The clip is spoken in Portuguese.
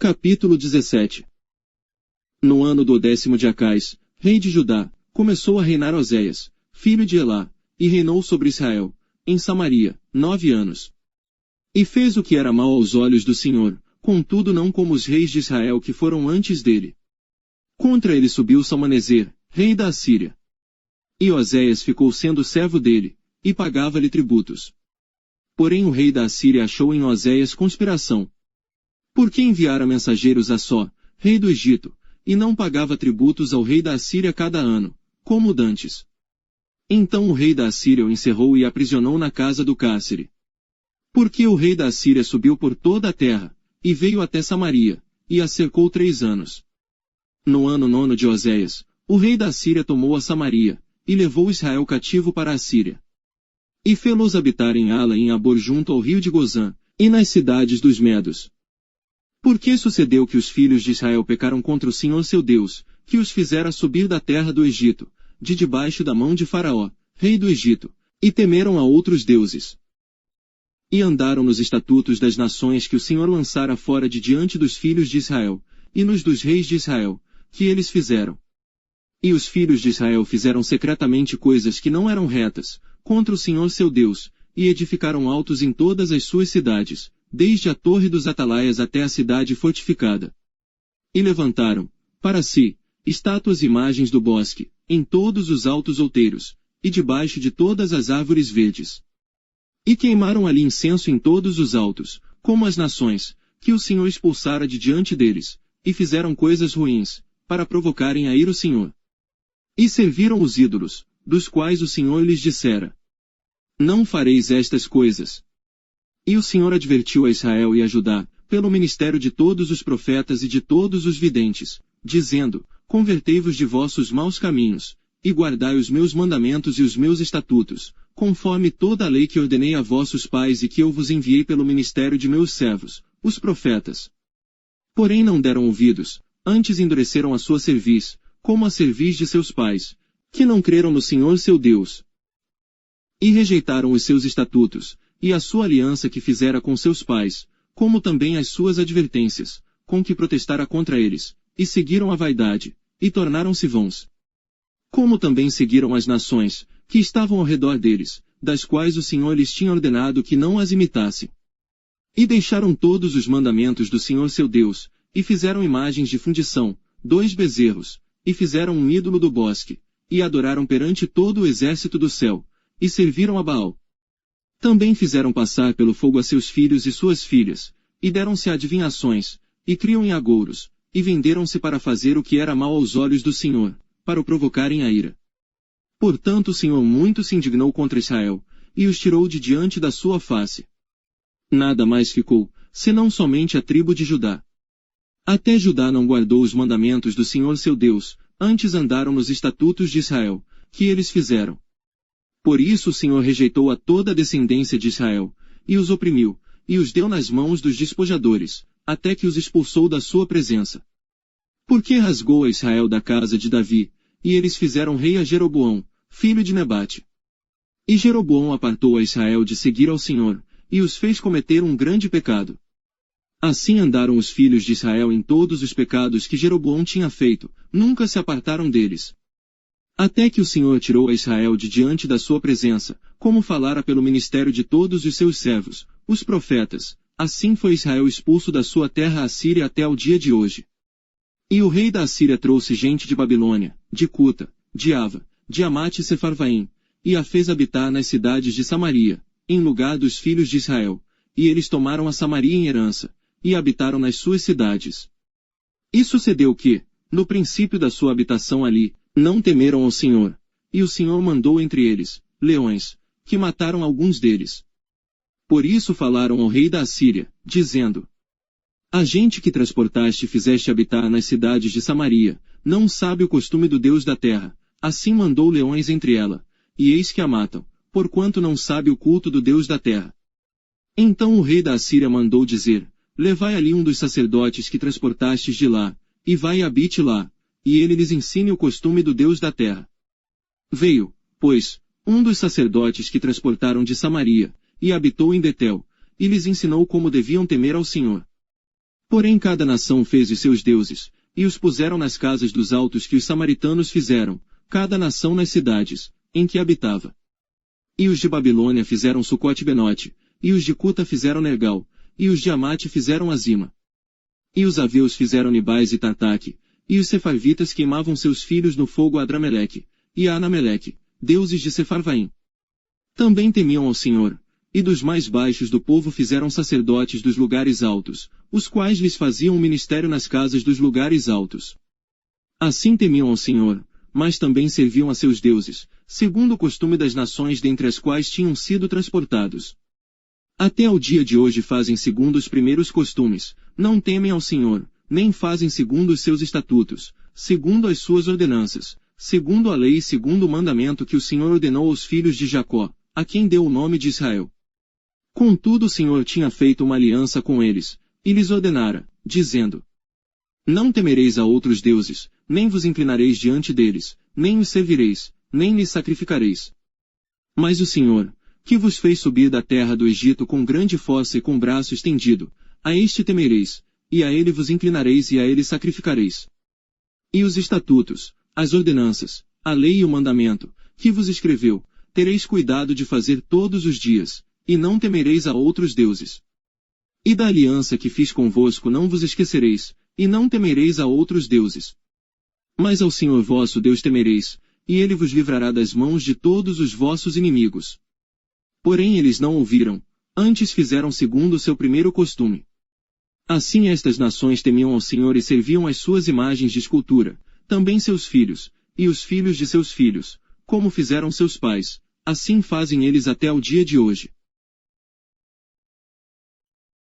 Capítulo 17. No ano do 10º de Acais, rei de Judá, começou a reinar Oséias, filho de Elá, e reinou sobre Israel, em Samaria, 9 anos. E fez o que era mal aos olhos do Senhor, contudo não como os reis de Israel que foram antes dele. Contra ele subiu Salmaneser, rei da Assíria. E Oséias ficou sendo servo dele, e pagava-lhe tributos. Porém o rei da Assíria achou em Oséias conspiração. Porque enviara mensageiros a Só, rei do Egito, e não pagava tributos ao rei da Assíria cada ano, como dantes. Então o rei da Assíria o encerrou e aprisionou na casa do cárcere. Porque o rei da Assíria subiu por toda a terra, e veio até Samaria, e a cercou 3 anos. No ano 9º de Oséias, o rei da Assíria tomou a Samaria, e levou Israel cativo para a Assíria. E fê-los habitar em Ala e em Abor junto ao rio de Gozã, e nas cidades dos Medos. Porque sucedeu que os filhos de Israel pecaram contra o Senhor seu Deus, que os fizera subir da terra do Egito, de debaixo da mão de Faraó, rei do Egito, e temeram a outros deuses. E andaram nos estatutos das nações que o Senhor lançara fora de diante dos filhos de Israel, e nos dos reis de Israel, que eles fizeram. E os filhos de Israel fizeram secretamente coisas que não eram retas, contra o Senhor seu Deus, e edificaram altos em todas as suas cidades, desde a torre dos atalaias até a cidade fortificada. E levantaram, para si, estátuas e imagens do bosque, em todos os altos outeiros, e debaixo de todas as árvores verdes. E queimaram ali incenso em todos os altos, como as nações, que o Senhor expulsara de diante deles, e fizeram coisas ruins, para provocarem a ira o Senhor. E serviram os ídolos, dos quais o Senhor lhes dissera: não fareis estas coisas. E o Senhor advertiu a Israel e a Judá, pelo ministério de todos os profetas e de todos os videntes, dizendo: convertei-vos de vossos maus caminhos, e guardai os meus mandamentos e os meus estatutos, conforme toda a lei que ordenei a vossos pais e que eu vos enviei pelo ministério de meus servos, os profetas. Porém não deram ouvidos, antes endureceram a sua cerviz, como a cerviz de seus pais, que não creram no Senhor seu Deus. E rejeitaram os seus estatutos, e a sua aliança que fizera com seus pais, como também as suas advertências, com que protestara contra eles, e seguiram a vaidade, e tornaram-se vãos. Como também seguiram as nações, que estavam ao redor deles, das quais o Senhor lhes tinha ordenado que não as imitassem. E deixaram todos os mandamentos do Senhor seu Deus, e fizeram imagens de fundição, 2 bezerros, e fizeram um ídolo do bosque, e adoraram perante todo o exército do céu, e serviram a Baal. Também fizeram passar pelo fogo a seus filhos e suas filhas, e deram-se a adivinhações, e criam em agouros, e venderam-se para fazer o que era mal aos olhos do Senhor, para o provocarem a ira. Portanto o Senhor muito se indignou contra Israel, e os tirou de diante da sua face. Nada mais ficou, senão somente a tribo de Judá. Até Judá não guardou os mandamentos do Senhor seu Deus, antes andaram nos estatutos de Israel, que eles fizeram. Por isso o Senhor rejeitou a toda a descendência de Israel, e os oprimiu, e os deu nas mãos dos despojadores, até que os expulsou da sua presença. Porque rasgou a Israel da casa de Davi, e eles fizeram rei a Jeroboão, filho de Nebate. E Jeroboão apartou a Israel de seguir ao Senhor, e os fez cometer um grande pecado. Assim andaram os filhos de Israel em todos os pecados que Jeroboão tinha feito, nunca se apartaram deles. Até que o Senhor tirou a Israel de diante da sua presença, como falara pelo ministério de todos os seus servos, os profetas, assim foi Israel expulso da sua terra Assíria até ao dia de hoje. E o rei da Assíria trouxe gente de Babilônia, de Cuta, de Ava, de Amate e Sefarvaim, e a fez habitar nas cidades de Samaria, em lugar dos filhos de Israel, e eles tomaram a Samaria em herança, e habitaram nas suas cidades. E sucedeu que, no princípio da sua habitação ali, não temeram ao Senhor, e o Senhor mandou entre eles, leões, que mataram alguns deles. Por isso falaram ao rei da Assíria, dizendo: a gente que transportaste e fizeste habitar nas cidades de Samaria, não sabe o costume do Deus da terra, assim mandou leões entre ela, e eis que a matam, porquanto não sabe o culto do Deus da terra. Então o rei da Assíria mandou dizer: levai ali um dos sacerdotes que transportastes de lá, e vai e habite lá, e ele lhes ensine o costume do Deus da terra. Veio, pois, um dos sacerdotes que transportaram de Samaria, e habitou em Betel, e lhes ensinou como deviam temer ao Senhor. Porém cada nação fez os seus deuses, e os puseram nas casas dos altos que os samaritanos fizeram, cada nação nas cidades, em que habitava. E os de Babilônia fizeram Sucote-Benote, e os de Cuta fizeram Nergal, e os de Amate fizeram Azima. E os aveus fizeram Nibais e Tartaque, e os sefarvitas queimavam seus filhos no fogo a Adrameleque, e a Anameleque, deuses de Sefarvaim. Também temiam ao Senhor, e dos mais baixos do povo fizeram sacerdotes dos lugares altos, os quais lhes faziam o ministério nas casas dos lugares altos. Assim temiam ao Senhor, mas também serviam a seus deuses, segundo o costume das nações dentre as quais tinham sido transportados. Até ao dia de hoje fazem segundo os primeiros costumes, não temem ao Senhor, nem fazem segundo os seus estatutos, segundo as suas ordenanças, segundo a lei e segundo o mandamento que o Senhor ordenou aos filhos de Jacó, a quem deu o nome de Israel. Contudo o Senhor tinha feito uma aliança com eles, e lhes ordenara, dizendo: Não temereis a outros deuses, nem vos inclinareis diante deles, nem os servireis, nem lhes sacrificareis. Mas o Senhor, que vos fez subir da terra do Egito com grande força e com braço estendido, a este temereis, e a ele vos inclinareis e a ele sacrificareis. E os estatutos, as ordenanças, a lei e o mandamento, que vos escreveu, tereis cuidado de fazer todos os dias, e não temereis a outros deuses. E da aliança que fiz convosco não vos esquecereis, e não temereis a outros deuses. Mas ao Senhor vosso Deus temereis, e ele vos livrará das mãos de todos os vossos inimigos. Porém eles não ouviram, antes fizeram segundo o seu primeiro costume. Assim estas nações temiam ao Senhor e serviam as suas imagens de escultura, também seus filhos, e os filhos de seus filhos, como fizeram seus pais, assim fazem eles até ao dia de hoje.